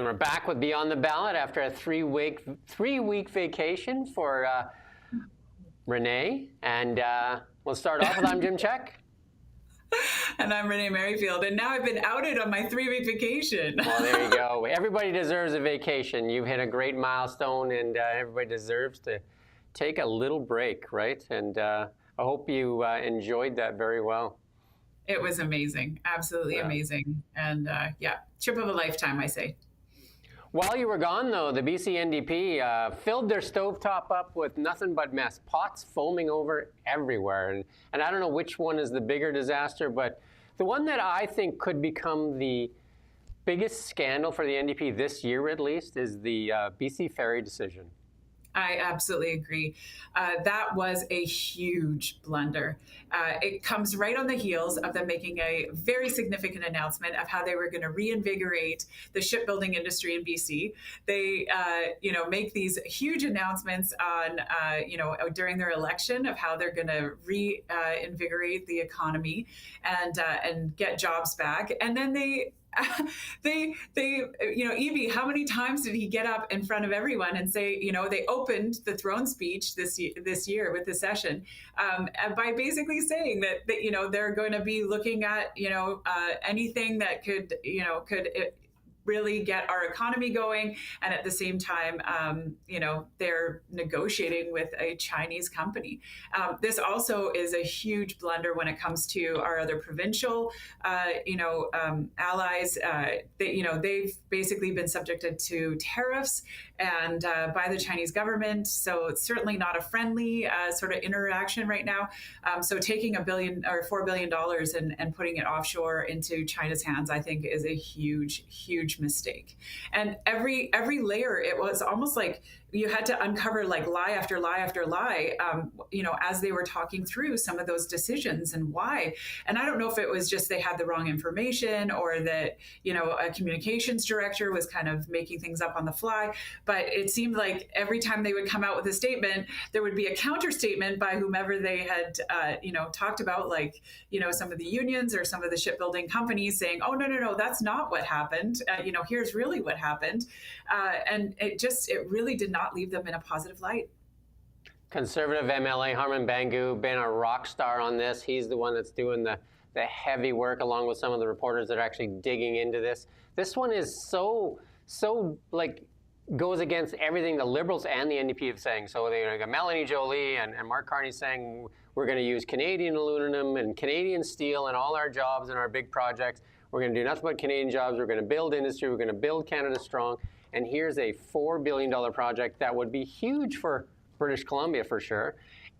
And we're back with Beyond the Ballot after a three-week vacation for Renee. And we'll start off with I'm Jim Check. And I'm Renee Merrifield. And now I've been outed on my 3-week vacation. Well, there you go. Everybody deserves a vacation. You've hit a great milestone, and everybody deserves to take a little break, right? And I hope you enjoyed that very well. It was amazing. Absolutely amazing. And trip of a lifetime, I say. While you were gone, though, the BC NDP filled their stovetop up with nothing but mess, pots foaming over everywhere. And I don't know which one is the bigger disaster, but the one that I think could become the biggest scandal for the NDP this year, at least, is the BC Ferry decision. I absolutely agree. That was a huge blunder. It comes right on the heels of them making a very significant announcement of how they were going to reinvigorate the shipbuilding industry in BC. They, make these huge announcements on, during their election of how they're going to reinvigorate the economy and get jobs back. And then Eby, how many times did he get up in front of everyone and say, they opened the throne speech this year with the session by basically saying that they're going to be looking at, anything that could really get our economy going. And at the same time, they're negotiating with a Chinese company. This also is a huge blunder when it comes to our other provincial, allies. They've basically been subjected to tariffs and by the Chinese government. So it's certainly not a friendly sort of interaction right now. So taking $1 billion or $4 billion and putting it offshore into China's hands, I think, is a huge, huge mistake. And every layer, it was almost like you had to uncover like lie after lie after lie, as they were talking through some of those decisions and why. And I don't know if it was just they had the wrong information or that, a communications director was kind of making things up on the fly. But it seemed like every time they would come out with a statement, there would be a counter statement by whomever they had, talked about, like, some of the unions or some of the shipbuilding companies saying, oh, no, that's not what happened. Here's really what happened. And it really did not leave them in a positive light. Conservative MLA Harman Bangu, been a rock star on this. He's the one that's doing the heavy work along with some of the reporters that are actually digging into this. This one is so like goes against everything the Liberals and the NDP have saying. So they got Melanie Joly and Mark Carney saying we're going to use Canadian aluminum and Canadian steel in all our jobs and our big projects. We're going to do nothing but Canadian jobs. We're going to build industry. We're going to build Canada strong. And here's a $4 billion project that would be huge for British Columbia for sure.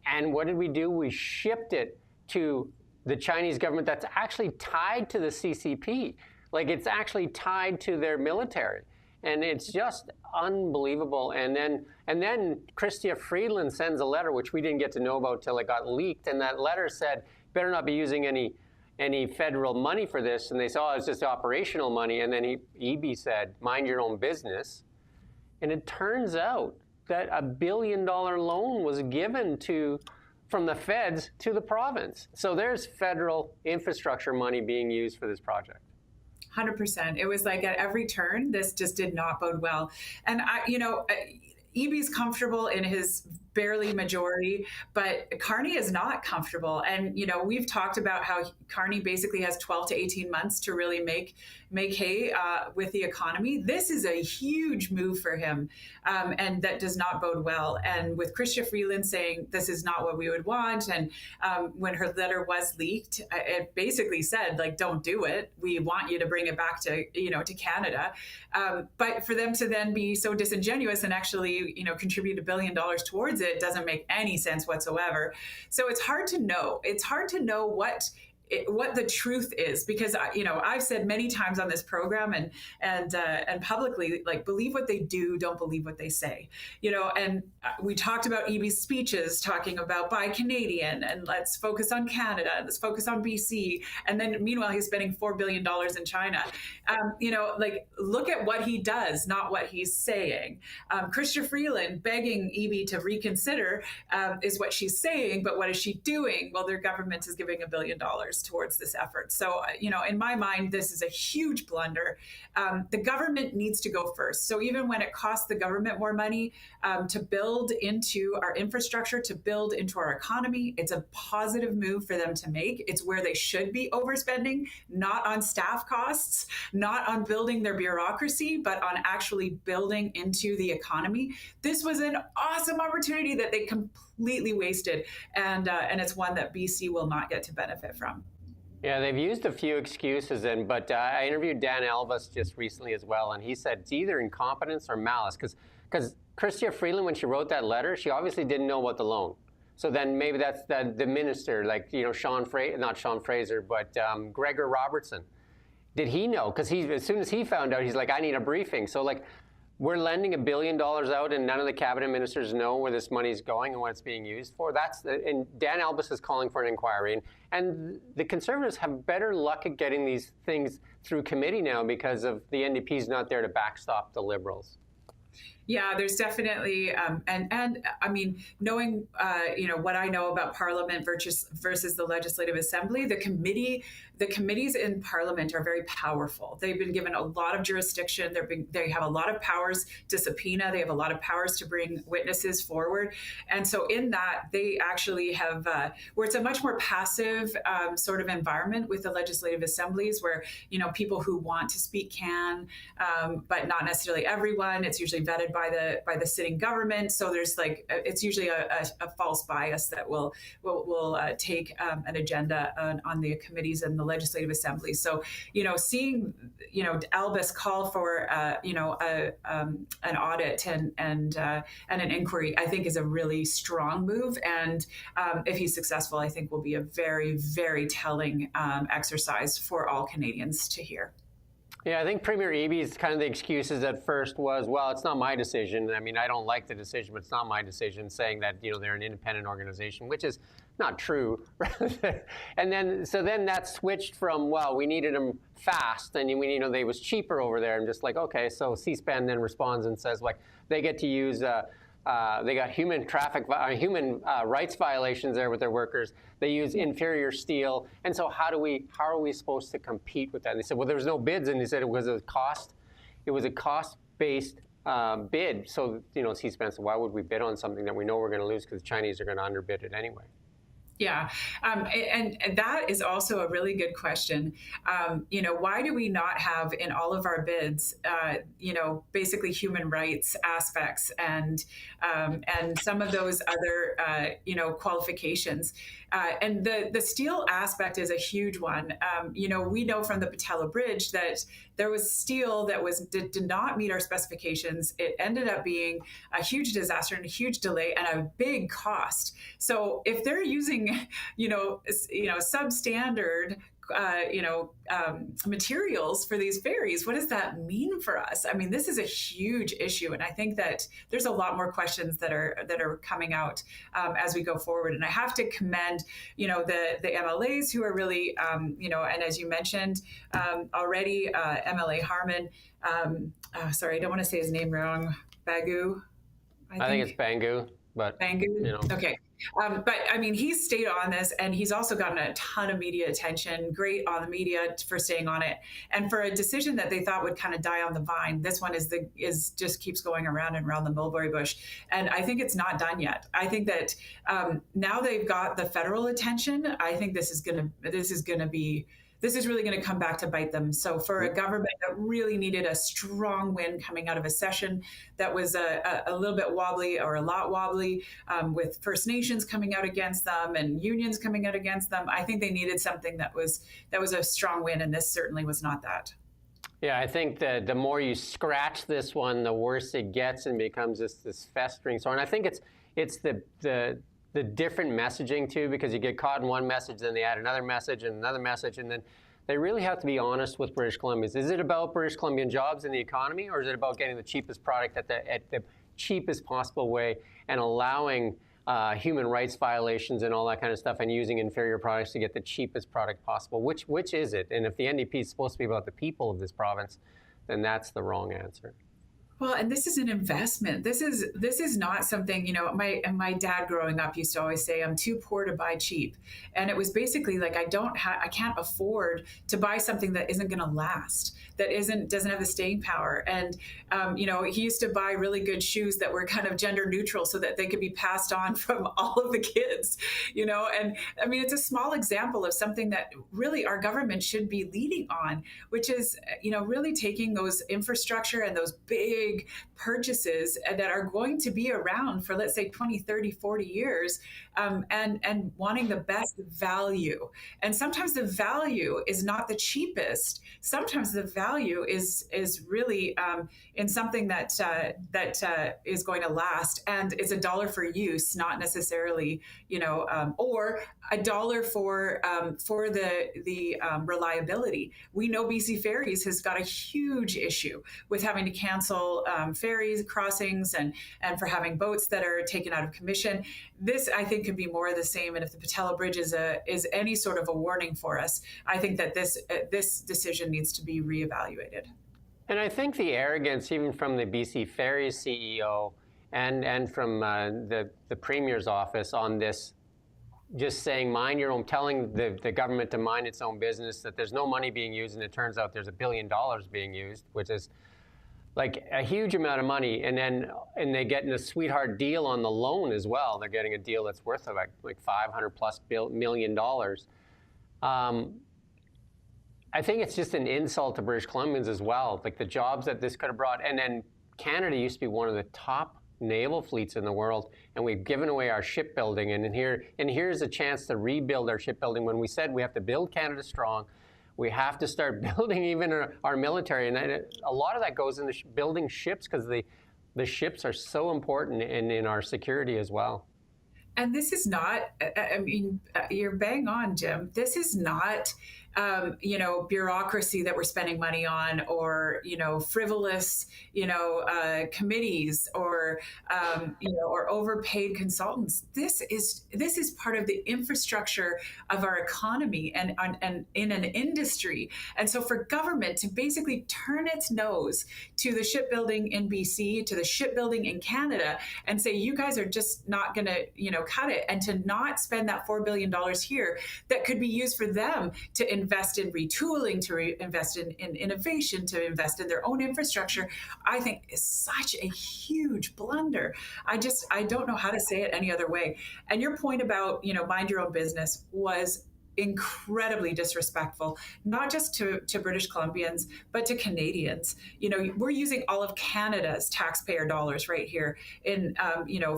And what did we do? We shipped it to the Chinese government that's actually tied to the CCP. Like, it's actually tied to their military. And it's just unbelievable. And then Chrystia Freeland sends a letter, which we didn't get to know about till it got leaked. And that letter said, better not be using any federal money for this. And they said, oh, it's just operational money. And then Eby said, mind your own business. And it turns out that $1 billion loan was given from the feds to the province. So there's federal infrastructure money being used for this project. 100%. It was like at every turn, this just did not bode well. And Eby's comfortable in his barely majority, but Carney is not comfortable. And, we've talked about how Carney basically has 12 to 18 months to really make hay with the economy. This is a huge move for him, and that does not bode well. And with Chrystia Freeland saying this is not what we would want, and when her letter was leaked, it basically said, like, don't do it. We want you to bring it back to, to Canada. But for them to then be so disingenuous and actually, contribute $1 billion towards it doesn't make any sense whatsoever. So it's hard to know. It's hard to know what the truth is, because I've said many times on this program and publicly, like, believe what they do, don't believe what they say. And we talked about Eby's speeches talking about buy Canadian and let's focus on Canada, let's focus on BC, and then meanwhile he's spending $4 billion in China. Look at what he does, not what he's saying. Chrystia Freeland begging Eby to reconsider is what she's saying, but what is she doing? Well, their government is giving $1 billion. dollars towards this effort. So, in my mind, this is a huge blunder. The government needs to go first. So even when it costs the government more money to build into our infrastructure, to build into our economy, it's a positive move for them to make. It's where they should be overspending, not on staff costs, not on building their bureaucracy, but on actually building into the economy. This was an awesome opportunity that they completely wasted, and it's one that BC will not get to benefit from. Yeah, they've used a few excuses, but I interviewed Dan Elvis just recently as well, and he said it's either incompetence or malice, because Chrystia Freeland, when she wrote that letter, she obviously didn't know about the loan. So then maybe that's the minister, like, not Sean Fraser, but Gregor Robertson. Did he know? Because as soon as he found out, he's like, I need a briefing. So like, we're lending $1 billion out, and none of the cabinet ministers know where this money is going and what it's being used for. And Dan Elvis is calling for an inquiry, and the Conservatives have better luck at getting these things through committee now because of the NDP's not there to backstop the Liberals. Yeah, there's definitely, and I mean, knowing, what I know about Parliament versus the Legislative Assembly, the committees in Parliament are very powerful. They've been given a lot of jurisdiction. They have a lot of powers to subpoena. They have a lot of powers to bring witnesses forward. And so in that, they actually have, where it's a much more passive sort of environment with the Legislative Assemblies, where, people who want to speak can, but not necessarily everyone. It's usually vetted by the sitting government. So there's it's usually a false bias that will take an agenda on the committees and the Legislative Assembly. So, seeing, Albus call for, an audit and an inquiry, I think is a really strong move. And if he's successful, I think will be a very, very telling exercise for all Canadians to hear. Yeah, I think Premier Eby's kind of the excuses at first was, well, it's not my decision. I mean, I don't like the decision, but it's not my decision, saying that, they're an independent organization, which is not true. And then that switched from, well, we needed them fast, and they was cheaper over there. And just like, okay, so C-SPAN then responds and says, like, they get to use, they got human rights violations there with their workers. They use inferior steel. And so how are we supposed to compete with that? And they said, well, there was no bids. And they said it was a cost-based bid. So, C-SPAN said, why would we bid on something that we know we're going to lose because the Chinese are going to underbid it anyway? Yeah, and that is also a really good question. Why do we not have in all of our bids, basically human rights aspects and some of those other, qualifications? And the steel aspect is a huge one. We know from the Patella Bridge that there was steel that did not meet our specifications. It ended up being a huge disaster and a huge delay and a big cost. So if they're using, substandard, materials for these ferries, what does that mean for us? I mean, this is a huge issue, and I think that there's a lot more questions that are coming out as we go forward. And I have to commend, the MLAs who are really, and as you mentioned already, MLA Harman. Sorry, I don't want to say his name wrong. Bagu. I think it's Bangu. But Bangu. Okay. But I mean, he's stayed on this, and he's also gotten a ton of media attention. Great on the media for staying on it, and for a decision that they thought would kind of die on the vine. This one is just keeps going around and around the mulberry bush, and I think it's not done yet. I think that now they've got the federal attention. I think this is really going to come back to bite them. So for a government that really needed a strong win coming out of a session that was a little bit wobbly or a lot wobbly, with First Nations coming out against them and unions coming out against them, I think they needed something that was a strong win, and this certainly was not that. Yeah, I think that the more you scratch this one, the worse it gets and becomes this festering sore. And I think it's the different messaging too, because you get caught in one message, then they add another message and another message, and then they really have to be honest with British Columbians. Is it about British Columbian jobs and the economy, or is it about getting the cheapest product at the cheapest possible way and allowing human rights violations and all that kind of stuff and using inferior products to get the cheapest product possible? Which is it? And if the NDP is supposed to be about the people of this province, then that's the wrong answer. Well, and this is an investment. This is not something, my dad growing up used to always say, I'm too poor to buy cheap. And it was basically like I can't afford to buy something that isn't going to last, that doesn't have the staying power. And he used to buy really good shoes that were kind of gender neutral so that they could be passed on from all of the kids, and I mean, it's a small example of something that really our government should be leading on, which is, really taking those infrastructure and those big purchases that are going to be around for, let's say, 20, 30, 40 years, and wanting the best value. And sometimes the value is not the cheapest. Sometimes the value is really in something that is going to last, and it's $1 for use, not necessarily, or $1 for the reliability. We know BC Ferries has got a huge issue with having to cancel ferries crossings and for having boats that are taken out of commission. This, I think, could be more of the same. And if the Patella Bridge is any sort of a warning for us, I think that this decision needs to be reevaluated. And I think the arrogance, even from the BC Ferries CEO and from the Premier's office on this, just saying mind your own, telling the government to mind its own business, that there's no money being used, and it turns out there's $1 billion being used, which is like a huge amount of money, and they're getting a sweetheart deal on the loan as well. They're getting a deal that's worth like $500+ million. I think it's just an insult to British Columbians as well, like the jobs that this could have brought. And then Canada used to be one of the top naval fleets in the world, and we've given away our shipbuilding. And here's a chance to rebuild our shipbuilding when we said we have to build Canada strong. We have to start building even our military, and a lot of that goes into building ships, because the ships are so important in our security as well. And this is not, I mean, you're bang on, Jim. This is not, bureaucracy that we're spending money on, or, frivolous, committees, or overpaid consultants. This is part of the infrastructure of our economy and in an industry. And so for government to basically turn its nose to the shipbuilding in BC, to the shipbuilding in Canada, and say, you guys are just not going to, cut it, and to not spend that $4 billion here that could be used for them to invest in retooling, to invest in innovation, to invest in their own infrastructure, I think is such a huge blunder. I don't know how to say it any other way. And your point about, mind your own business was incredibly disrespectful, not just to British Columbians, but to Canadians. We're using all of Canada's taxpayer dollars right here in,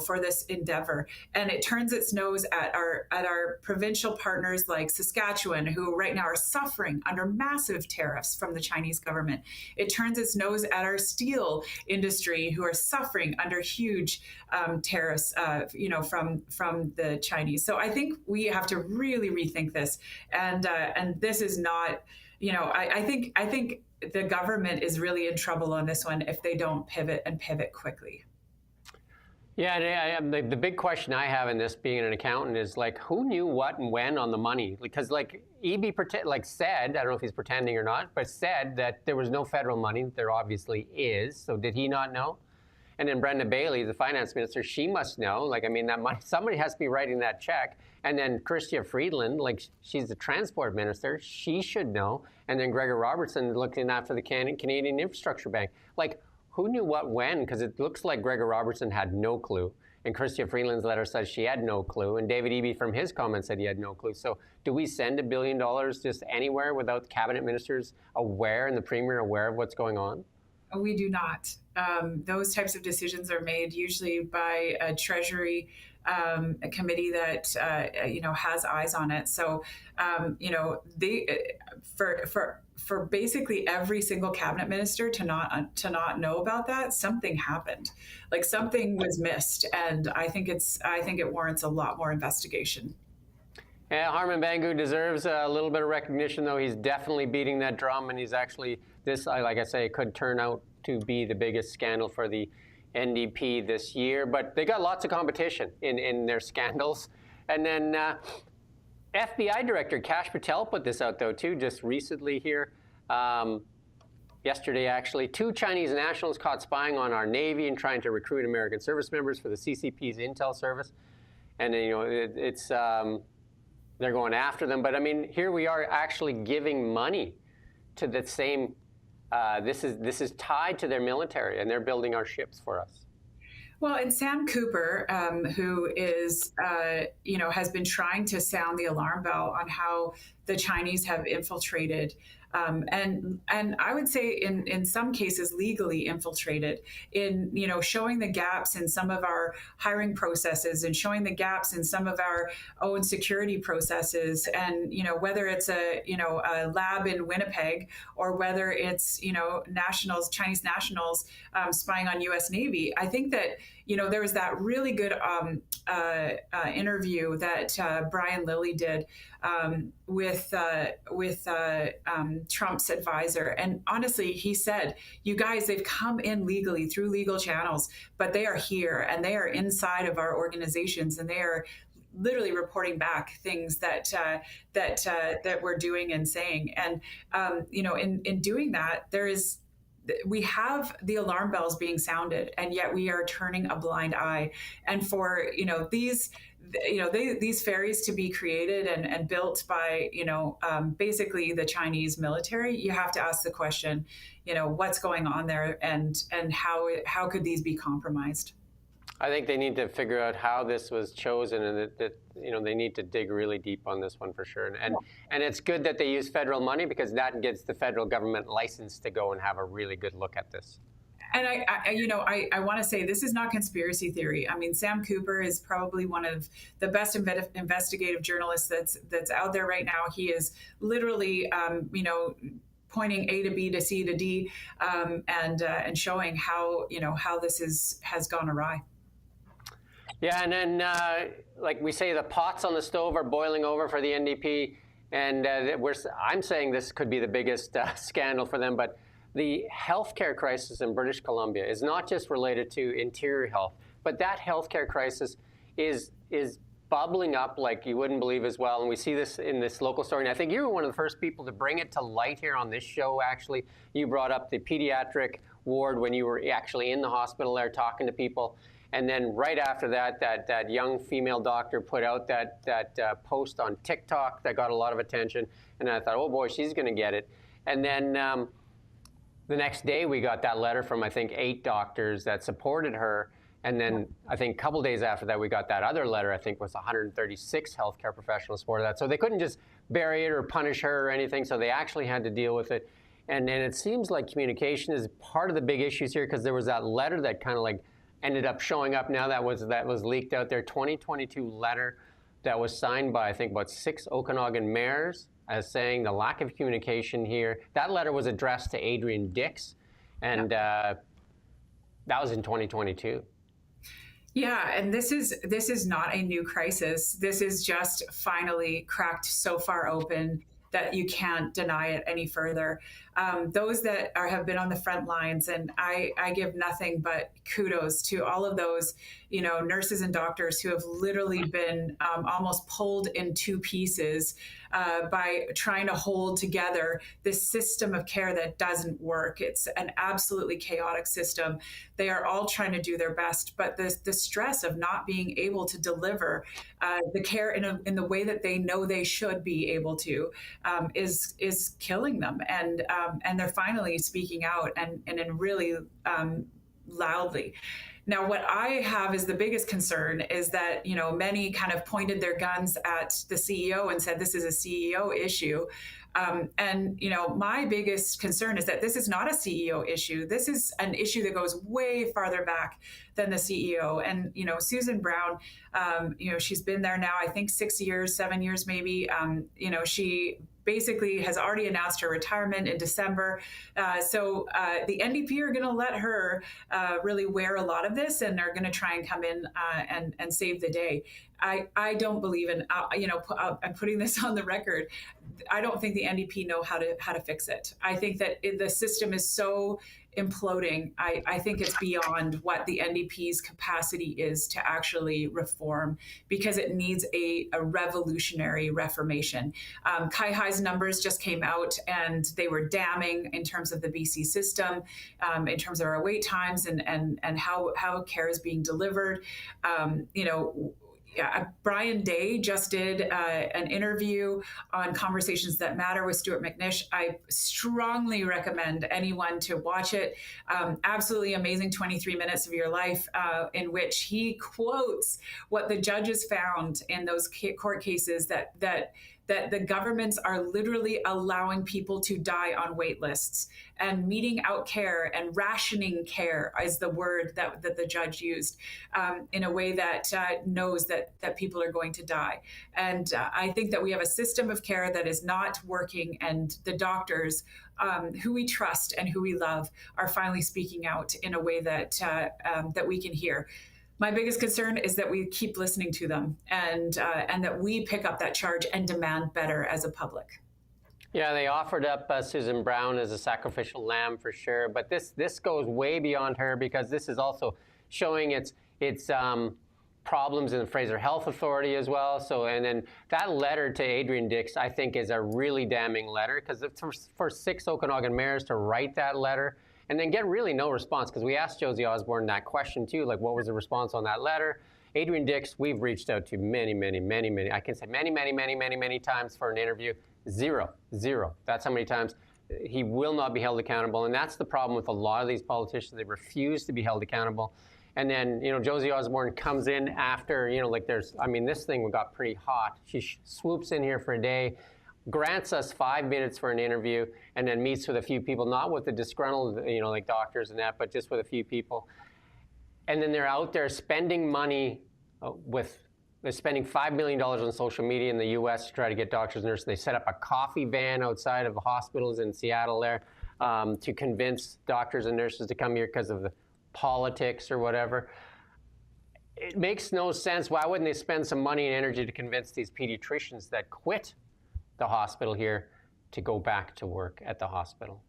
for this endeavor. And it turns its nose at our provincial partners like Saskatchewan, who right now are suffering under massive tariffs from the Chinese government. It turns its nose at our steel industry, who are suffering under huge tariffs, from the Chinese. So I think we have to really rethink this. And this is not, I think the government is really in trouble on this one if they don't pivot quickly. Yeah, the big question I have in this, being an accountant, is like, who knew what and when on the money? Because like EB said, I don't know if he's pretending or not, but said that there was no federal money. There obviously is. So did he not know? And then Brenda Bailey, the finance minister, she must know. Like, I mean, that money, somebody has to be writing that check. And then Chrystia Freeland, like, she's the transport minister, she should know. And then Gregor Robertson looking after the Canadian Infrastructure Bank. Like, who knew what when? Because it looks like Gregor Robertson had no clue. And Chrystia Freeland's letter says she had no clue. And David Eby from his comments said he had no clue. So do we send $1 billion just anywhere without cabinet ministers aware and the premier aware of what's going on? We do not. Those types of decisions are made usually by a Treasury a committee that has eyes on it. So for basically every single cabinet minister to not know about that, something happened, like something was missed, and I think it warrants a lot more investigation. Yeah, Harman Bangu deserves a little bit of recognition, though. He's definitely beating that drum, and he's actually, this, like I say, could turn out to be the biggest scandal for the NDP this year. But they got lots of competition in their scandals. And then FBI Director Kash Patel put this out, though, too, just recently here. yesterday actually, 2 Chinese nationals caught spying on our Navy and trying to recruit American service members for the CCP's intel service. And they're going after them. But I mean, here we are actually giving money to the same. This is tied to their military, and they're building our ships for us. Well, and Sam Cooper, who is, has been trying to sound the alarm bell on how the Chinese have infiltrated, and I would say in some cases legally infiltrated, in showing the gaps in some of our hiring processes and showing the gaps in some of our own security processes, and whether it's a lab in Winnipeg or whether it's Chinese nationals spying on U.S. Navy. I think that there was that really good interview that Brian Lilly did with Trump's advisor. And honestly, he said, you guys, they've come in legally through legal channels, but they are here and they are inside of our organizations, and they are literally reporting back things that we're doing and saying. And in doing that, we have the alarm bells being sounded, and yet we are turning a blind eye. And for these ferries to be created and built by basically the Chinese military, you have to ask the question, what's going on there, and how could these be compromised? I think they need to figure out how this was chosen, and that they need to dig really deep on this one for sure. And it's good that they use federal money, because that gets the federal government license to go and have a really good look at this. And I want to say this is not conspiracy theory. I mean, Sam Cooper is probably one of the best investigative journalists that's out there right now. He is literally, pointing A to B to C to D, and showing how this has gone awry. Yeah, and then like we say, the pots on the stove are boiling over for the NDP, and I'm saying this could be the biggest scandal for them. But the healthcare crisis in British Columbia is not just related to interior health, but that healthcare crisis is bubbling up like you wouldn't believe as well. And we see this in this local story. And I think you were one of the first people to bring it to light here on this show, actually. You brought up the pediatric ward when you were actually in the hospital there talking to people. And then right after that, that young female doctor put out that post on TikTok that got a lot of attention. And I thought, oh boy, she's going to get it. And then the next day, we got that letter from, I think, 8 doctors that supported her. And then I think a couple days after that, we got that other letter, I think was 136 healthcare professionals supported that. So they couldn't just bury it or punish her or anything. So they actually had to deal with it. And it seems like communication is part of the big issues here, because there was that letter that kind of like ended up showing up now that was leaked out there, 2022 letter that was signed by, I think, about 6 Okanagan mayors, as saying the lack of communication here. That letter was addressed to Adrian Dix, and that was in 2022. Yeah, and this is not a new crisis. This is just finally cracked so far open that you can't deny it any further. Those that have been on the front lines, and I give nothing but kudos to all of those, nurses and doctors who have literally been almost pulled in 2 pieces by trying to hold together this system of care that doesn't work. It's an absolutely chaotic system. They are all trying to do their best, but the stress of not being able to deliver the care in the way that they know they should be able to is killing them. And they're finally speaking out, and in really loudly. Now, what I have is the biggest concern is that, many kind of pointed their guns at the CEO and said this is a CEO issue. And my biggest concern is that this is not a CEO issue. This is an issue that goes way farther back than the CEO. And, Susan Brown, she's been there now, I think 6 years, 7 years maybe. She basically has already announced her retirement in December. So the NDP are going to let her really wear a lot of this, and they're going to try and come in and save the day. I don't believe in, I'm putting this on the record. I don't think the NDP know how to fix it. I think that the system is so imploding. I think it's beyond what the NDP's capacity is to actually reform, because it needs a revolutionary reformation. Kai-Hi's numbers just came out, and they were damning in terms of the BC system, in terms of our wait times and how care is being delivered. Brian Day just did an interview on Conversations That Matter with Stuart McNish. I strongly recommend anyone to watch it. Absolutely amazing 23 minutes of your life, in which he quotes what the judges found in those court cases, that the governments are literally allowing people to die on wait lists, and meting out care and rationing care is the word that the judge used, in a way that knows that people are going to die. And I think that we have a system of care that is not working, and the doctors who we trust and who we love are finally speaking out in a way that that we can hear. My biggest concern is that we keep listening to them, and that we pick up that charge and demand better as a public. Yeah, they offered up Susan Brown as a sacrificial lamb for sure, but this goes way beyond her, because this is also showing its problems in the Fraser Health Authority as well. So, and then that letter to Adrian Dix, I think, is a really damning letter, because for 6 Okanagan mayors to write that letter and then get really no response, because we asked Josie Osborne that question too, like what was the response on that letter? Adrian Dix, we've reached out to many, I can say many times for an interview. Zero. That's how many times. He will not be held accountable, and that's the problem with a lot of these politicians. They refuse to be held accountable. And then, Josie Osborne comes in after, this thing got pretty hot. She swoops in here for a day, grants us 5 minutes for an interview, and then meets with a few people, not with the disgruntled, like doctors and that, but just with a few people. And then they're out there spending money they're spending $5 million on social media in the U.S. to try to get doctors and nurses. They set up a coffee van outside of hospitals in Seattle there to convince doctors and nurses to come here because of the politics or whatever. It makes no sense. Why wouldn't they spend some money and energy to convince these pediatricians that quit the hospital here to go back to work at the hospital?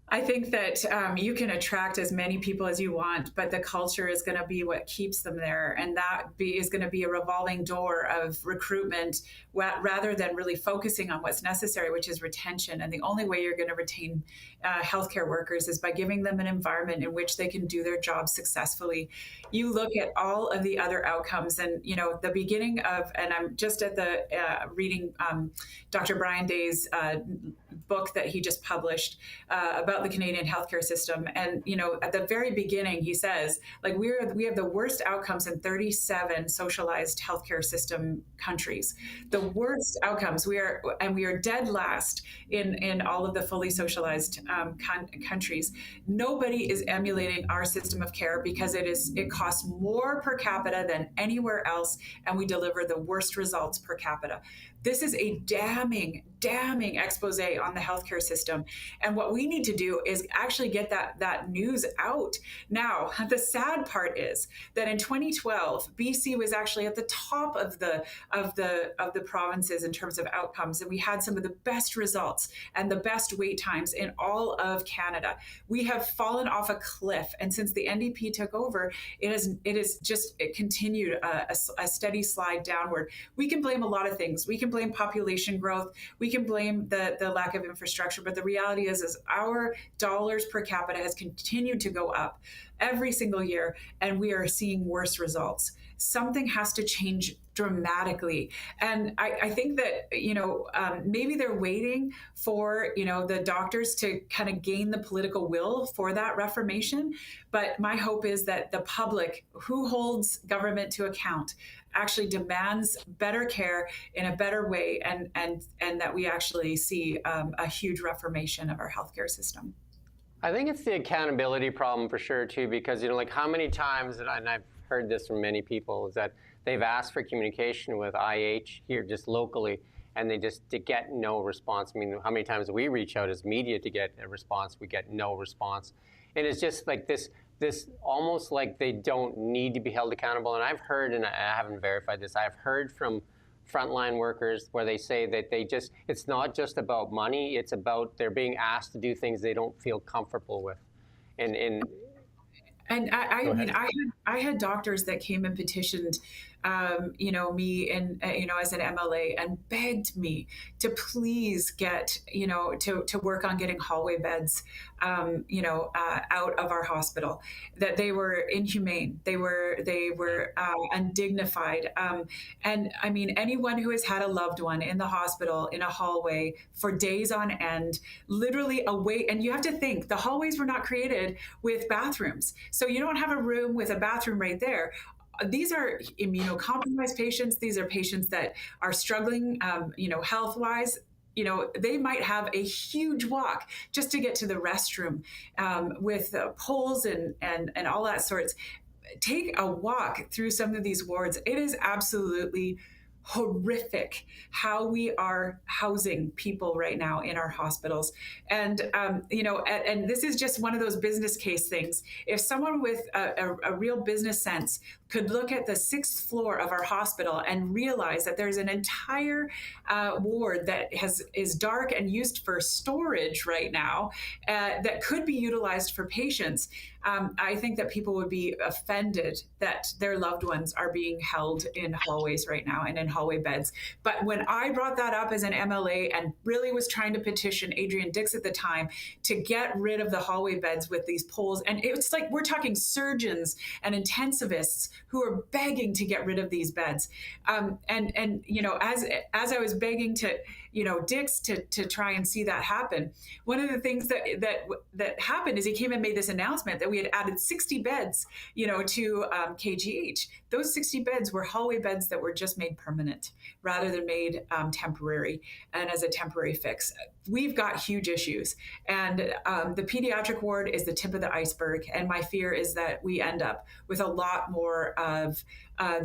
I think that you can attract as many people as you want, but the culture is going to be what keeps them there. And that is going to be a revolving door of recruitment rather than really focusing on what's necessary, which is retention. And the only way you're going to retain healthcare workers is by giving them an environment in which they can do their jobs successfully. You look at all of the other outcomes, and the beginning of, and I'm just at the reading Dr. Brian Day's book that he just published about the Canadian healthcare system. And, at the very beginning, he says, we have the worst outcomes in 37 socialized healthcare system countries. The worst outcomes. We are dead last in all of the fully socialized countries. Nobody is emulating our system of care because it costs more per capita than anywhere else, and we deliver the worst results per capita. This is a damning expose on the healthcare system. And what we need to do is actually get that news out. Now, the sad part is that in 2012, BC was actually at the top of the provinces in terms of outcomes, and we had some of the best results and the best wait times in all of Canada. We have fallen off a cliff, and since the NDP took over, it continued a steady slide downward. We can blame a lot of things. We can blame population growth. We can blame the lack of infrastructure, but the reality is our dollars per capita has continued to go up every single year, and we are seeing worse results. Something has to change dramatically. And I think that, maybe they're waiting for, the doctors to kind of gain the political will for that reformation. But my hope is that the public, who holds government to account, actually demands better care in a better way, and that we actually see a huge reformation of our healthcare system. I think it's the accountability problem for sure too, because how many times, and I've heard this from many people, is that they've asked for communication with IH here just locally, and they get no response. I mean, how many times we reach out as media to get a response, we get no response. And it's just like this almost like they don't need to be held accountable. And I've heard, and I haven't verified this, I've heard from frontline workers where they say that it's not just about money, it's about they're being asked to do things they don't feel comfortable with. And I go mean, ahead. I had doctors that came and petitioned, me and, as an MLA and begged me to please get, to work on getting hallway beds, out of our hospital, that they were inhumane. They were undignified. And I mean, anyone who has had a loved one in the hospital in a hallway for days on end, literally away, and you have to think the hallways were not created with bathrooms. So you don't have a room with a bathroom right there. These are immunocompromised patients. These are patients that are struggling, health wise. They might have a huge walk just to get to the restroom, with poles and all that sorts. Take a walk through some of these wards. It is absolutely horrific how we are housing people right now in our hospitals. And this is just one of those business case things. If someone with a real business sense could look at the sixth floor of our hospital and realize that there's an entire ward that is dark and used for storage right now, that could be utilized for patients, I think that people would be offended that their loved ones are being held in hallways right now and in hallway beds. But when I brought that up as an MLA and really was trying to petition Adrian Dix at the time to get rid of the hallway beds with these poles, and it's like we're talking surgeons and intensivists who are begging to get rid of these beds. As I was begging to, Dix to try and see that happen, one of the things that happened is he came and made this announcement that we had added 60 beds, to KGH. Those 60 beds were hallway beds that were just made permanent rather than made temporary and as a temporary fix. We've got huge issues, and the pediatric ward is the tip of the iceberg. And my fear is that we end up with a lot more of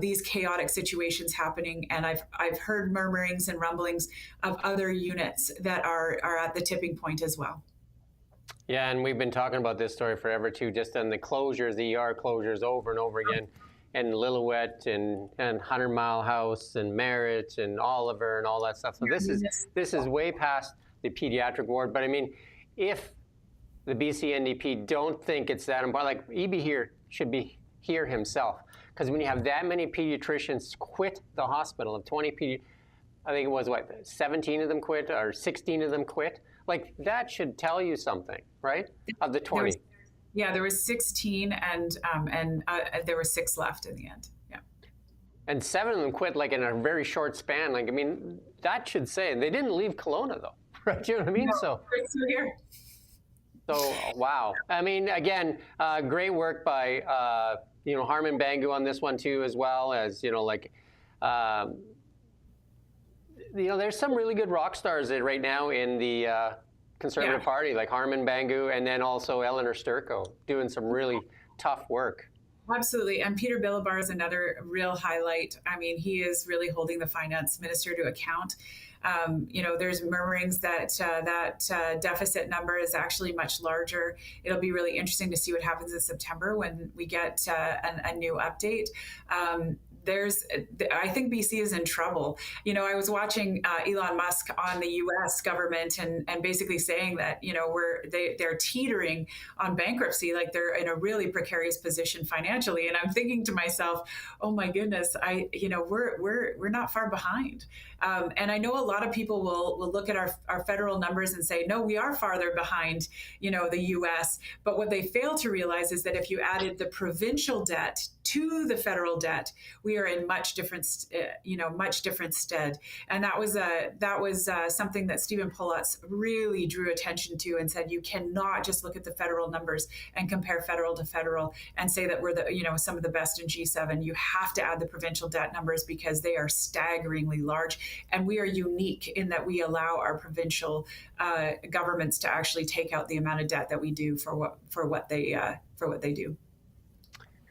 these chaotic situations happening. And I've heard murmurings and rumblings of other units that are at the tipping point as well. Yeah, and we've been talking about this story forever too, just on the closures, the ER closures over and over again, and Lillooet and 100 Mile House and Merritt and Oliver and all that stuff. So this is way past the pediatric ward. But I mean, if the BC NDP don't think it's that important, like EB here should be here himself, because when you have that many pediatricians quit the hospital, of 20 I think it was 17 of them quit or 16 of them quit. Like that should tell you something, right? Of the 20. There was 16, and there were 6 left in the end. Yeah. And 7 of them quit like in a very short span. Like, I mean, that should say they didn't leave Kelowna though, right? You know what I mean? No, so here. So wow. I mean, again, great work by Harman Bangu on this one too, as well as there's some really good rock stars right now in the Conservative Party, like Harman Bangu, and then also Eleanor Sturko doing some really tough work. Absolutely. And Peter Bilabar is another real highlight. I mean, he is really holding the finance minister to account. There's murmurings that that deficit number is actually much larger. It'll be really interesting to see what happens in September when we get a new update. I think BC is in trouble. I was watching Elon Musk on the U.S. government and basically saying that, they're teetering on bankruptcy, like they're in a really precarious position financially. And I'm thinking to myself, oh my goodness, we're not far behind. And I know a lot of people will look at our federal numbers and say, no, we are farther behind, the U.S. But what they fail to realize is that if you added the provincial debt to the federal debt, we are in much different stead. And that was something that Stephen Pullatz really drew attention to and said, you cannot just look at the federal numbers and compare federal to federal and say that we're some of the best in G7. You have to add the provincial debt numbers because they are staggeringly large. And we are unique in that we allow our provincial governments to actually take out the amount of debt that we do for what they do.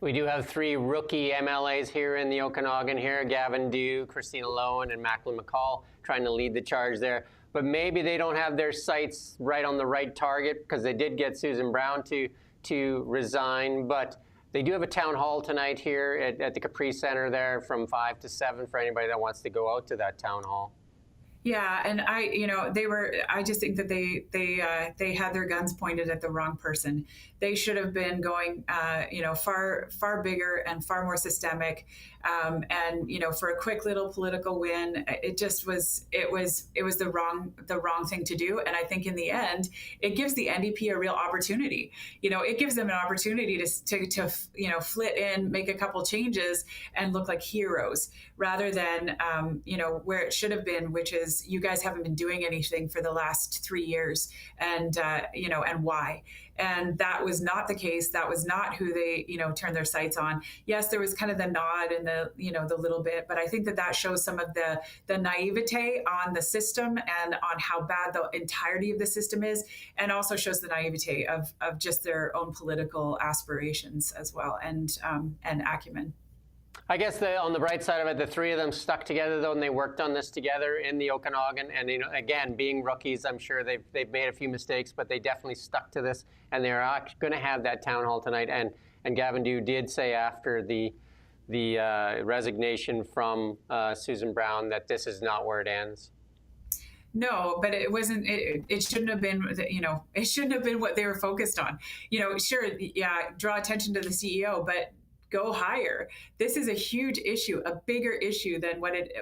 We do have 3 rookie MLAs here in the Okanagan here, Gavin Dew, Christina Lowen, and Macklin McCall trying to lead the charge there. But maybe they don't have their sights right on the right target because they did get Susan Brown to resign. But they do have a town hall tonight here at the Capri Center there from 5 to 7 for anybody that wants to go out to that town hall. Yeah, and I just think that they had their guns pointed at the wrong person. They should have been going, far bigger and far more systemic, and for a quick little political win, it was the wrong thing to do. And I think in the end, it gives the NDP a real opportunity. It gives them an opportunity to flit in, make a couple changes, and look like heroes rather than where it should have been, which is you guys haven't been doing anything for the last 3 years, and and why. And that was not the case. That was not who they turned their sights on. Yes, there was kind of the nod and the little bit, but I think that shows some of the naivete on the system and on how bad the entirety of the system is, and also shows the naivete of just their own political aspirations as well, and acumen. I guess on the bright side of it, the three of them stuck together though, and they worked on this together in the Okanagan. And again, being rookies, I'm sure they've made a few mistakes, but they definitely stuck to this. And they're going to have that town hall tonight. And Gavin, you did say after the resignation from Susan Brown that this is not where it ends. No, but it wasn't. It shouldn't have been. It shouldn't have been what they were focused on. Sure, yeah, draw attention to the CEO, but go higher. This is a huge issue, a bigger issue than what it,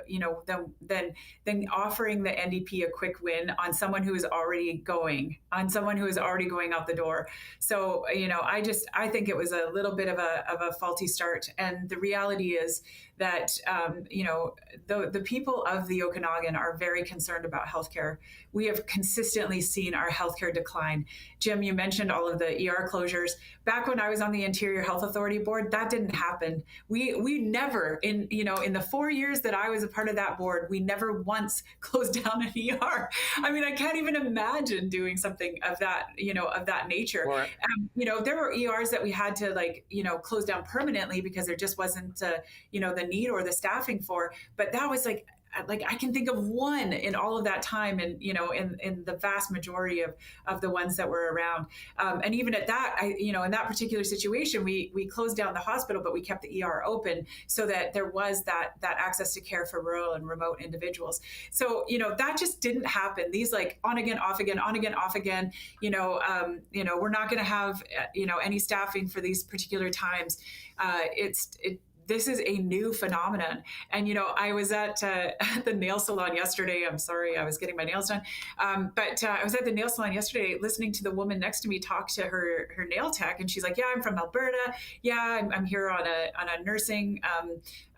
than offering the NDP a quick win on someone who is already going out the door. So, I think it was a little bit of a faulty start. And the reality is that, the people of the Okanagan are very concerned about healthcare. We have consistently seen our healthcare decline. Jim, you mentioned all of the ER closures. Back when I was on the Interior Health Authority board, that didn't happen. We never, in the 4 years that I was a part of that board, we never once closed down an ER. I mean, I can't even imagine doing something of that, of that nature. Right. There were ERs that we had to close down permanently because there just wasn't, the need or the staffing for. But that was like I can think of one in all of that time, and in the vast majority of the ones that were around, and even at that, in that particular situation, we closed down the hospital, but we kept the ER open so that there was that access to care for rural and remote individuals. So that just didn't happen. These on again, off again, on again, off again. We're not going to have any staffing for these particular times. This is a new phenomenon. And, I was at the nail salon yesterday. I'm sorry, I was getting my nails done. But I was at the nail salon yesterday listening to the woman next to me talk to her nail tech. And she's like, yeah, I'm from Alberta. Yeah, I'm here on a nursing,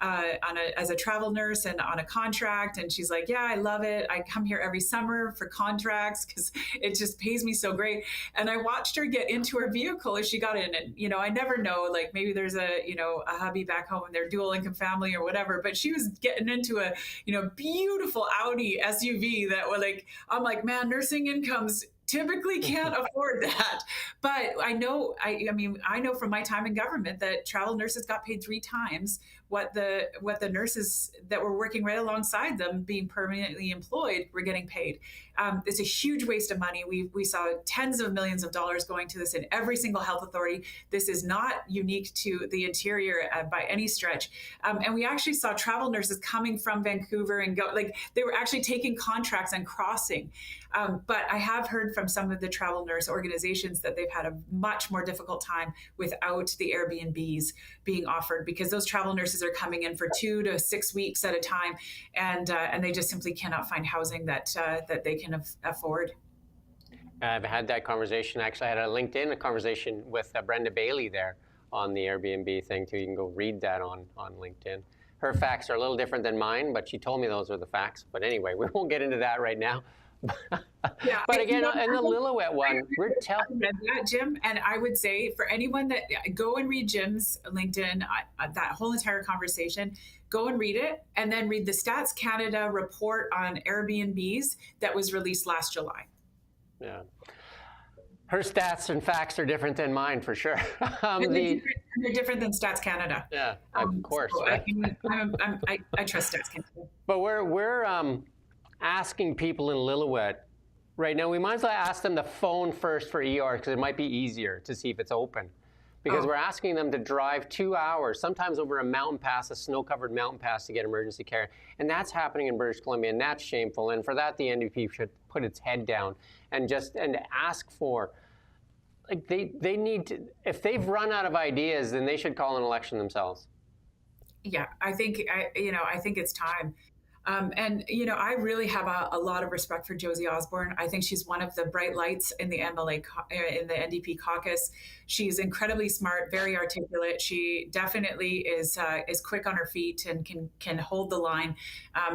as a travel nurse and on a contract. And she's like, yeah, I love it. I come here every summer for contracts because it just pays me so great. And I watched her get into her vehicle as she got in. And, I never know, maybe there's a hubby back home and they're dual income family or whatever, but she was getting into a, beautiful Audi SUV that were I'm like, man, nursing incomes typically can't afford that. But I know from my time in government that travel nurses got paid 3 times what the nurses that were working right alongside them being permanently employed were getting paid. It's a huge waste of money. We saw tens of millions of dollars going to this in every single health authority. This is not unique to the Interior by any stretch. And we actually saw travel nurses coming from Vancouver and they were actually taking contracts and crossing. But I have heard from some of the travel nurse organizations that they've had a much more difficult time without the Airbnbs being offered, because those travel nurses are coming in for 2 to 6 weeks at a time, and they just simply cannot find housing that they can afford. I've had that conversation. Actually, I had a conversation with Brenda Bailey there on the Airbnb thing too. You can go read that on LinkedIn. Her facts are a little different than mine, but she told me those are the facts. But anyway, we won't get into that right now. Yeah, but again, in the Lillooet one, we're telling that, Jim, and I would say for anyone that go and read Jim's LinkedIn, that whole entire conversation, go and read it, and then read the Stats Canada report on Airbnbs that was released last July. Yeah. Her stats and facts are different than mine, for sure. They're different than Stats Canada. Yeah, of course. So right? I trust Stats Canada. But we're asking people in Lillooet right now, we might as well ask them to phone first for ER because it might be easier to see if it's open. because we're asking them to drive 2 hours, sometimes over a mountain pass, a snow-covered mountain pass, to get emergency care. And that's happening in British Columbia, and that's shameful. And for that, the NDP should put its head down and ask for, like, they need to, if they've run out of ideas, then they should call an election themselves. Yeah, I think it's time. And I really have a lot of respect for Josie Osborne. I think she's one of the bright lights in the in the NDP caucus. She's incredibly smart, very articulate. She definitely is quick on her feet and can hold the line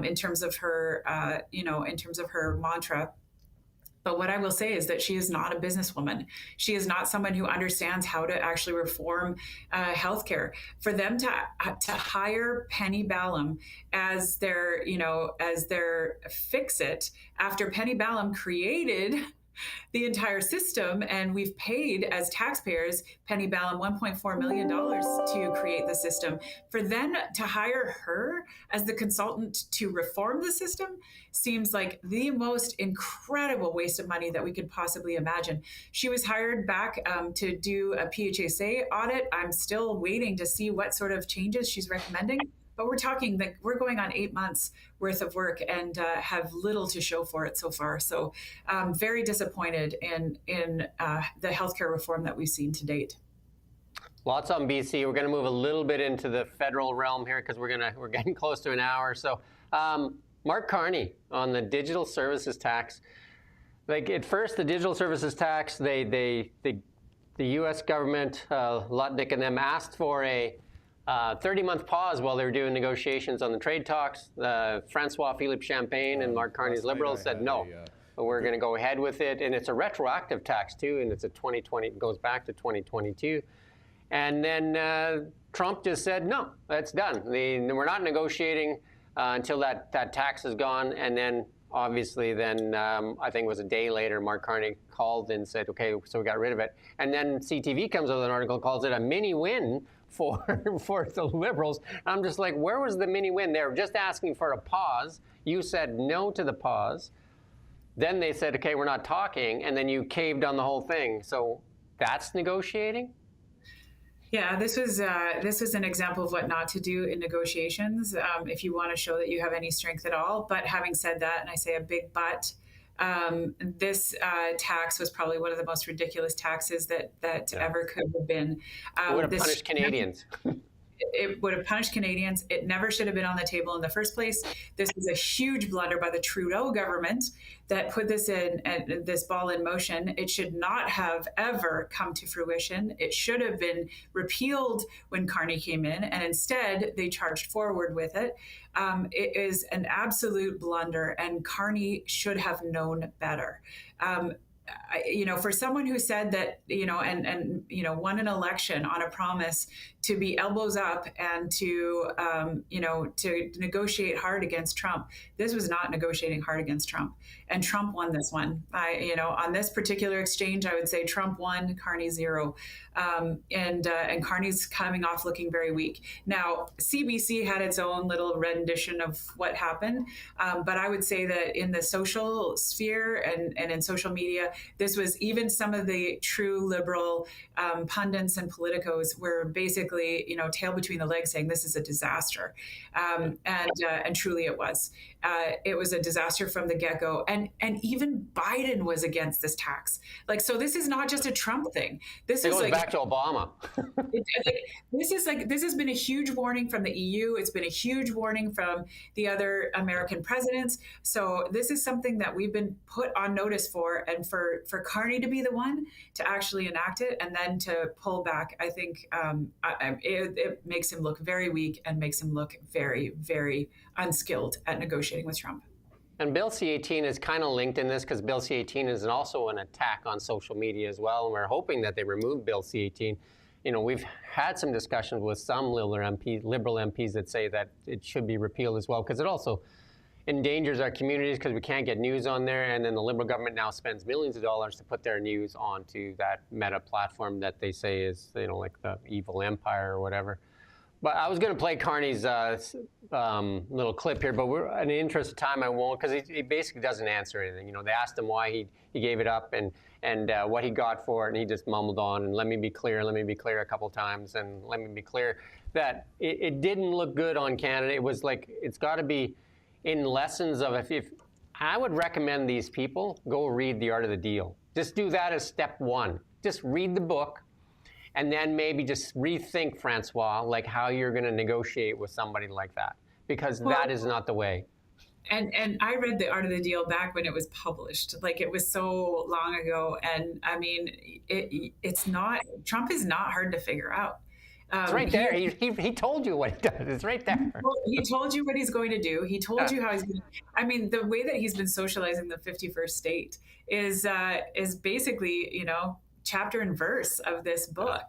in terms of her in terms of her mantra. But what I will say is that she is not a businesswoman. She is not someone who understands how to actually reform healthcare. For them to hire Penny Ballum as their fix-it after Penny Ballum created the entire system, and we've paid as taxpayers Penny Ballum $1.4 million to create the system. For them to hire her as the consultant to reform the system seems like the most incredible waste of money that we could possibly imagine. She was hired back to do a PHSA audit. I'm still waiting to see what sort of changes she's recommending. But we're talking that we're going on 8 months worth of work and have little to show for it so far. So very disappointed in the healthcare reform that we've seen to date. Lots on BC. We're going to move a little bit into the federal realm here because we're getting close to an hour. So Mark Carney on the digital services tax. Like at first, the digital services tax, the U.S. government, Lutnick and them asked for a 30-month pause while they were doing negotiations on the trade talks. Francois Philippe Champagne and Mark Carney's Liberals said no, but we're going to go ahead with it. And it's a retroactive tax too, and it's a 2020, it goes back to 2022. And then Trump just said no, that's done. We're not negotiating until that tax is gone. And then obviously then I think it was a day later, Mark Carney called and said, okay, so we got rid of it. And then CTV comes with an article, calls it a mini win for the Liberals. I'm just like, where was the mini win? They were just asking for a pause. You said no to the pause. Then they said, okay, we're not talking. And then you caved on the whole thing. So that's negotiating? Yeah, this was an example of what not to do in negotiations if you want to show that you have any strength at all. But having said that, and I say a big but, this tax was probably one of the most ridiculous taxes that ever could have been. It would have punished Canadians. It would have punished Canadians. It never should have been on the table in the first place. This was a huge blunder by the Trudeau government that put this ball in motion. It should not have ever come to fruition. It should have been repealed when Carney came in, and instead they charged forward with it. It is an absolute blunder, and Carney should have known better. For someone who said that, and won an election on a promise to be elbows up and to negotiate hard against Trump, this was not negotiating hard against Trump. And Trump won this one. On this particular exchange, I would say Trump won, Carney zero. And Carney's coming off looking very weak. Now, CBC had its own little rendition of what happened. But I would say that in the social sphere and in social media, this was even some of the true liberal pundits and politicos were basically, tail between the legs saying this is a disaster. And truly it was. It was a disaster from the get-go. And even Biden was against this tax. So this is not just a Trump thing. This goes back to Obama. This has been a huge warning from the EU. It's been a huge warning from the other American presidents. So this is something that we've been put on notice for, and for Carney to be the one to actually enact it and then to pull back, I think it makes him look very weak and makes him look very, very unskilled at negotiating with Trump. And Bill C-18 is kind of linked in this because Bill C-18 is also an attack on social media as well. And we're hoping that they remove Bill C-18. We've had some discussions with some liberal MPs that say that it should be repealed as well because it also endangers our communities because we can't get news on there. And then the Liberal government now spends millions of dollars to put their news onto that Meta platform that they say is, like the evil empire or whatever. But I was going to play Carney's little clip here, but in the interest of time, I won't, because he basically doesn't answer anything. They asked him why he gave it up and what he got for it, and he just mumbled on, and let me be clear a couple times, and let me be clear that it didn't look good on Canada. It was like, it's got to be in lessons of, if I would recommend these people go read The Art of the Deal. Just do that as step one. Just read the book. And then maybe just rethink, Francois, like how you're going to negotiate with somebody like that, because that is not the way. And I read The Art of the Deal back when it was published. Like, it was so long ago. And I mean, it's not, Trump is not hard to figure out. It's right there. He told you what he does. It's right there. Well, he told you what he's going to do. He told you how he's going to, I mean, the way that he's been socializing the 51st state is basically, chapter and verse of this book.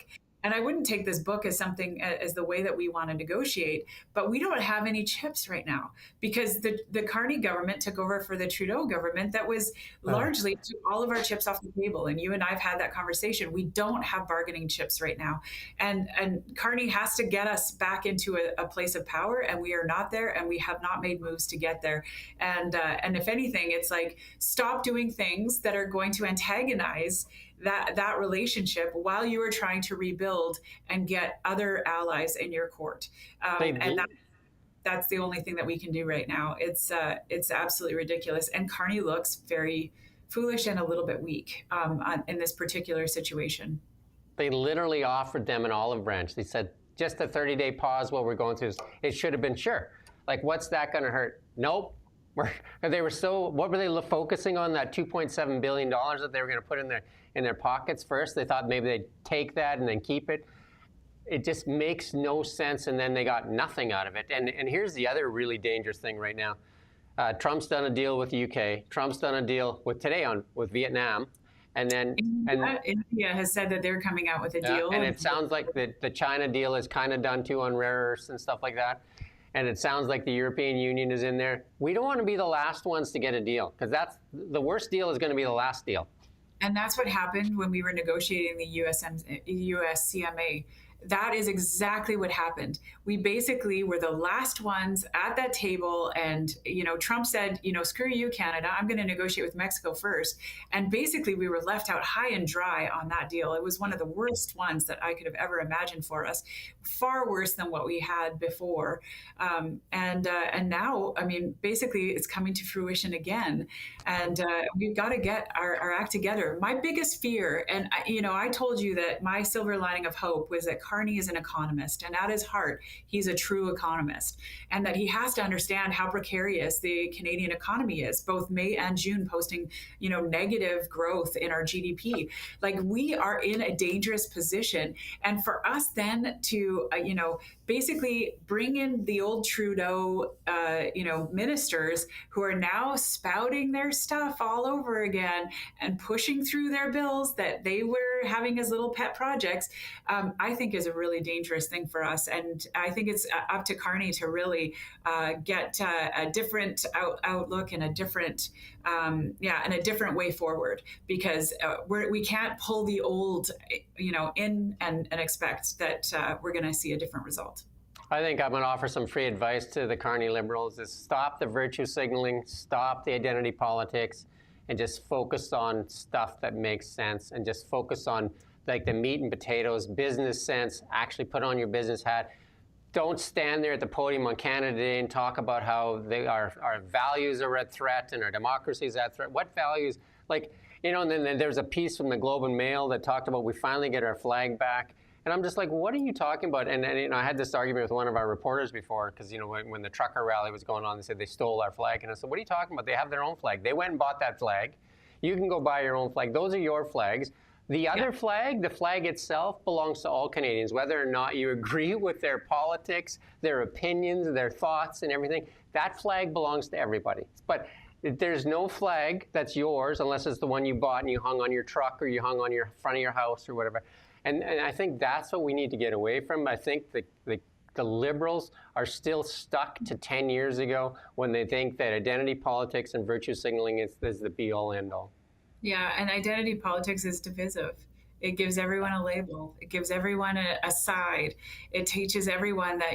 And I wouldn't take this book as something as the way that we want to negotiate, but we don't have any chips right now because the Carney government took over for the Trudeau government that was largely took all of our chips off the table. And you and I have had that conversation. We don't have bargaining chips right now. And Carney has to get us back into a place of power, and we are not there, and we have not made moves to get there. And if anything, it's like, stop doing things that are going to antagonize that relationship while you are trying to rebuild and get other allies in your court. And that's the only thing that we can do right now. It's absolutely ridiculous. And Carney looks very foolish and a little bit weak in this particular situation. They literally offered them an olive branch. They said, just a 30-day pause while we're going through this. It should have been sure. Like, what's that going to hurt? Nope. They were what were they focusing on? That $2.7 billion that they were going to put in their pockets first? They thought maybe they'd take that and then keep it. It just makes no sense, and then they got nothing out of it. And here's the other really dangerous thing right now. Trump's done a deal with the UK. Trump's done a deal with Vietnam. And then India has said that they're coming out with a deal. And it sounds like the China deal is kind of done too on rare earths and stuff like that. And it sounds like the European Union is in there. We don't want to be the last ones to get a deal, because that's the worst deal is going to be the last deal. And that's what happened when we were negotiating the USCMA. That is exactly what happened. We basically were the last ones at that table, and Trump said, screw you, Canada, I'm going to negotiate with Mexico first. And basically we were left out high and dry on that deal. It was one of the worst ones that I could have ever imagined for us, far worse than what we had before. And now, I mean, basically it's coming to fruition again, and we've got to get our act together. My biggest fear, and I told you that my silver lining of hope was that Carney is an economist, and at his heart, he's a true economist, and that he has to understand how precarious the Canadian economy is, both May and June posting, negative growth in our GDP. Like, we are in a dangerous position. And for us then to, basically bring in the old Trudeau, ministers who are now spouting their stuff all over again and pushing through their bills that they were having as little pet projects, I think is a really dangerous thing for us. And I think it's up to Carney to really get a different outlook and a different, and a different way forward, because we can't pull the old, in and expect that we're going to see a different result. I think I'm going to offer some free advice to the Carney Liberals: is stop the virtue signaling, stop the identity politics, and just focus on stuff that makes sense, and just focus on like the meat and potatoes, business sense. Actually put on your business hat. Don't stand there at the podium on Canada Day and talk about how our values are at threat and our democracy is at threat. What values? And then there's a piece from the Globe and Mail that talked about we finally get our flag back. And I'm just like, what are you talking about? And I had this argument with one of our reporters before, because when the trucker rally was going on, they said they stole our flag. And I said, what are you talking about? They have their own flag. They went and bought that flag. You can go buy your own flag. Those are your flags. The other flag, the flag itself, belongs to all Canadians, whether or not you agree with their politics, their opinions, their thoughts, and everything. That flag belongs to everybody. But there's no flag that's yours unless it's the one you bought and you hung on your truck or you hung on your front of your house or whatever. And I think that's what we need to get away from. I think the Liberals are still stuck to 10 years ago when they think that identity politics and virtue signaling is the be-all, end-all. Yeah, and identity politics is divisive. It gives everyone a label. It gives everyone a side. It teaches everyone that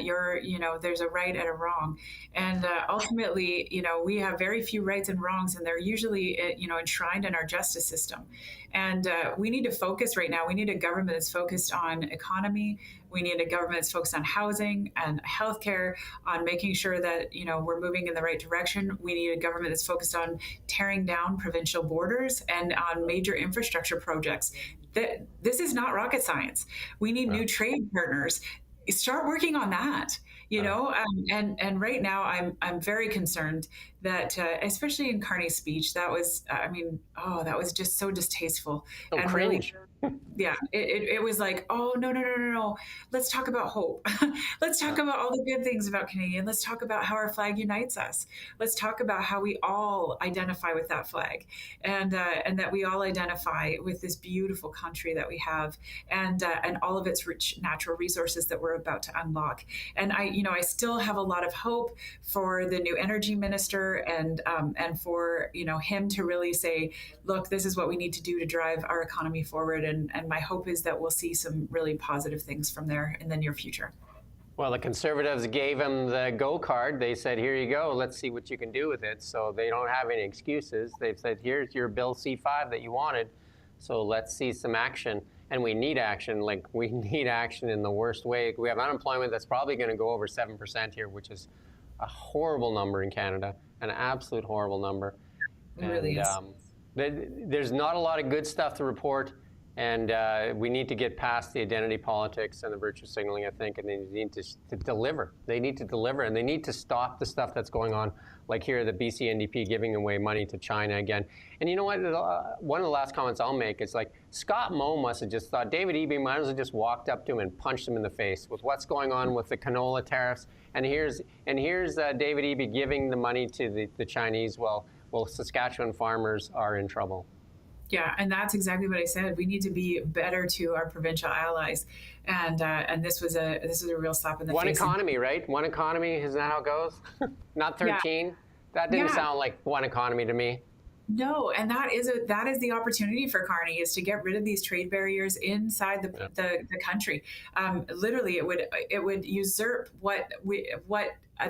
there's a right and a wrong. And ultimately, we have very few rights and wrongs, and they're usually, enshrined in our justice system. And we need to focus right now. We need a government that's focused on economy. We need a government that's focused on housing and healthcare, on making sure that we're moving in the right direction. We need a government that's focused on tearing down provincial borders and on major infrastructure projects. This is not rocket science. We need new trade partners. Start working on that. And right now I'm very concerned that, especially in Carney's speech, that was, that was just so distasteful. So and cringe. Really, yeah, it was like, oh, no. Let's talk about hope. Let's talk about all the good things about Canadian. Let's talk about how our flag unites us. Let's talk about how we all identify with that flag, and that we all identify with this beautiful country that we have, and all of its rich natural resources that we're about to unlock. And I still have a lot of hope for the new energy minister, and for him to really say, look, this is what we need to do to drive our economy forward. And my hope is that we'll see some really positive things from there in the near future. Well, the Conservatives gave him the go card. They said, here you go. Let's see what you can do with it. So they don't have any excuses. They've said, here's your Bill C-5 that you wanted. So let's see some action. And we need action. Like, we need action in the worst way. We have unemployment that's probably going to go over 7% here, which is a horrible number in Canada, an absolute horrible number. It really is. There's not a lot of good stuff to report. And we need to get past the identity politics and the virtue signaling, I think, and they need to deliver. They need to deliver, and they need to stop the stuff that's going on, like here, the BC NDP giving away money to China again. And you know what? One of the last comments I'll make is like, Scott Moe must have just thought David Eby might as well just walked up to him and punched him in the face with what's going on with the canola tariffs. And here's David Eby giving the money to the Chinese. Well, Saskatchewan farmers are in trouble. Yeah, and that's exactly what I said. We need to be better to our provincial allies, and this was a real slap in the face. One economy, right? One economy, isn't that how it goes? Not 13. Yeah. That didn't sound like one economy to me. No, and that is the opportunity for Carney, is to get rid of these trade barriers inside the country. Literally, it would usurp what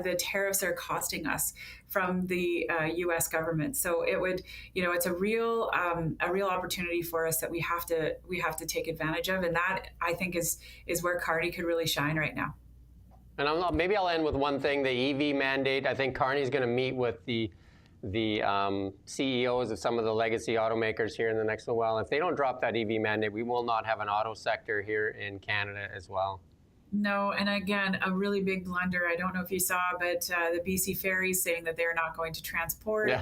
the tariffs are costing us from the U.S. government. So it would, it's a real opportunity for us that we have to take advantage of, and that, I think, is where Carney could really shine right now. And maybe I'll end with one thing: the EV mandate. I think Carney's going to meet with the CEOs of some of the legacy automakers here in the next little while. If they don't drop that EV mandate, we will not have an auto sector here in Canada as well. No, and again, a really big blunder. I don't know if you saw, but the BC Ferry is saying that they're not going to transport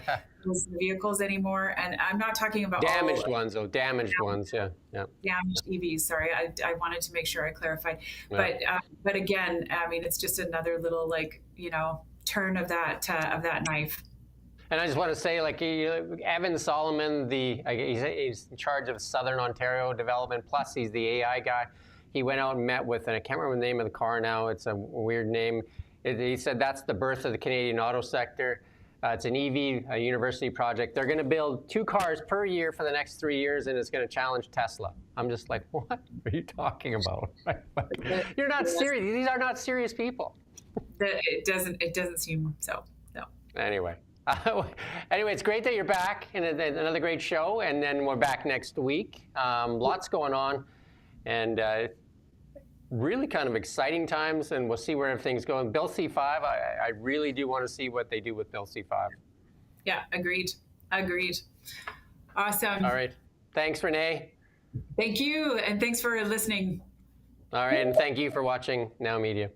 those vehicles anymore. And I'm not talking about damaged ones, though. Damaged ones, yeah. Damaged EVs. Sorry, I wanted to make sure I clarified. Yeah. But again, I mean, it's just another little turn of that knife. And I just want to say, Evan Solomon, he's in charge of Southern Ontario development, plus he's the AI guy. He went out and met with, and I can't remember the name of the car now, it's a weird name. He said that's the birth of the Canadian auto sector. It's an EV, a university project. They're going to build 2 cars per year for the next 3 years, and it's going to challenge Tesla. I'm just like, what are you talking about? You're not serious. These are not serious people. It doesn't seem so, no. Anyway, it's great that you're back, and another great show, and then we're back next week. Lots going on, and really kind of exciting times, and we'll see where everything's going. Bill C-5, I really do want to see what they do with Bill C-5. Yeah, agreed. Awesome. All right. Thanks, Renee. Thank you, and thanks for listening. All right, and thank you for watching Now Media.